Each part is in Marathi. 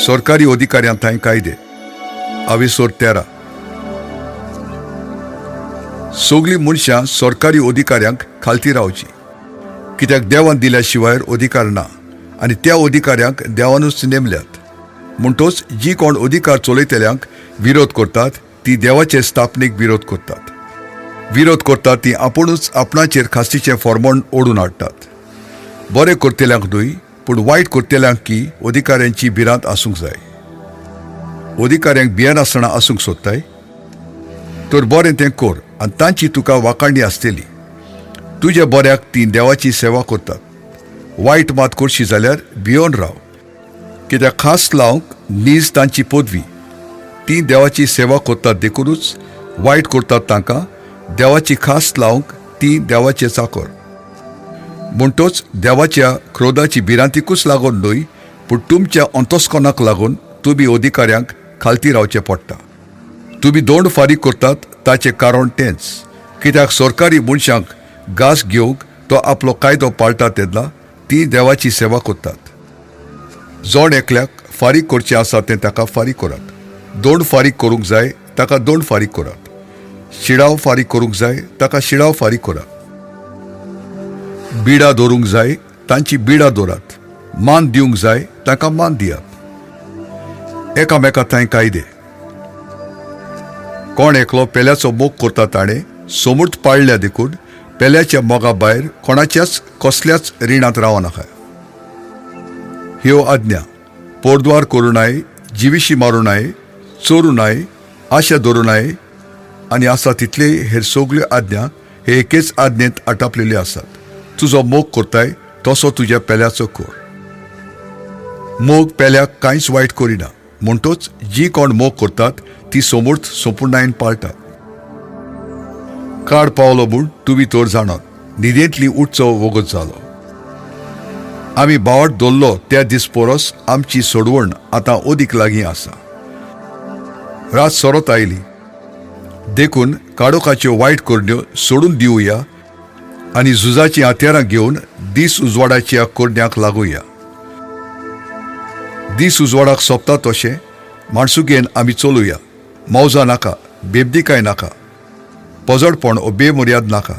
सरकारी अधिकाऱ्यां थंय कायदे अवेसोर 13 सगळीं मनशां सरकारी अधिकाऱ्यांक खालती रावची, कित्याक देवान दिल्या शिवाय अधिकार ना आनी त्या अधिकाऱ्यांक देवानूच नेमल्यात. म्हणटच जी कोण अधिकार चलयतल्यांक विरोध करतात ती देवाचे स्थापनेक विरोध करतात ती आपुणूच आपणाचेर खासीचें फॉर्मण ओडून हाडटात. बरें करतल्यांक न्हय पूण वायट करतल्यांक की अधिकाऱ्यांची भिरांत आसूंक जाय. अधिकाऱ्यांक भियेनासतना आसूंक सोदताय तर बरें तें कर आनी तांची तुका वाखाणणी आसतली. तुज्या बऱ्याक ती देवाची सेवा करतात. वायट मात करशी जाल्यार भियोन राव, कित्याक खास लावंक नीज तांची पदवी. ती देवाची सेवा करतात देखूनच वायट करतात तांकां देवाची खास लावंक ती देवाचे चाकर. म्हणटच देवाच्या क्रोधाची भिरांतीकूच लागून न्हय पूण तुमच्या अंतस्करणाक लागून तुमी अधिकाऱ्यांक खालती रावचें पडटा. तुमी दंड फारीक करतात ताचें कारण तेंच, कित्याक सरकारी मनशांक घास घेवंक तो आपलो कायदो पाळटा तेन्ना ती देवाची सेवा करतात. जण एकल्याक फारीक करचें आसा तें ताका फारीक करात. दंड फारीक करूंक जाय ताका दंड फारीक करात. शिडाव फारीक करूंक जाय ताका शिडाव फारीक करात. बिडा दवरूंक जाय तांची बिडा दवरात. मान दिवंक जाय ताका मान दियात. एकामेका थंय कायदे. कोण एकलो पेल्याचो मोग करता ताणें समूर्थ पाळल्या देखून पेल्याच्या मोगा भायर कोणाच्याच कसल्याच रिणांत रावं नाका. ह्यो आज्ञा पोरद्वार करूं नये, जिवीशी मारूं नये, चोरूं नये, आशा धरूं नये आनी आसा तितले हेर सगल्यो आज्ञा हे एकेच आज्ञेंत आटापलेल्यो आसात. तुजो मोग करताय तसो तुज्या पेल्याचो कर. मोग पेल्याक कांयच वायट करिना, म्हणटच जी कोण मोग करतात ती समूर्थ संपूर्णायेन पाळटात. काळ पावलो म्हूण तुमी तर जाणात, न्हिदेंतली उठचो वगत जालो. आमी बावट दवरलो त्या दीस परस आमची सोडवण आतां अदीक लागीं आसा. रात सरत आयली देखून काडोखाच्यो वायट करण्यो सोडून दिवया आनी झुजाची हात्यारां घेवन दीस उजवाडाच्या करण्यांक लागुया. दीस उजवाडाक सोंपता तशें माणसुगेन आमी चलुया. मौजां नाका, बेबदिकाय नाका, पजडपण ओ बेमर्याद नाका,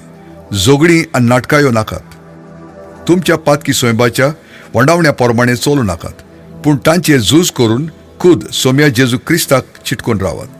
जोगडी आनी नाटकायो नाकात. तुमच्या पातकी सोयबाच्या वंडावण्या प्रमाणे चलूं नाकात, पूण तांचेर झूज करून खुद सोम्या जेजू क्रिस्ताक चिटकून रावात.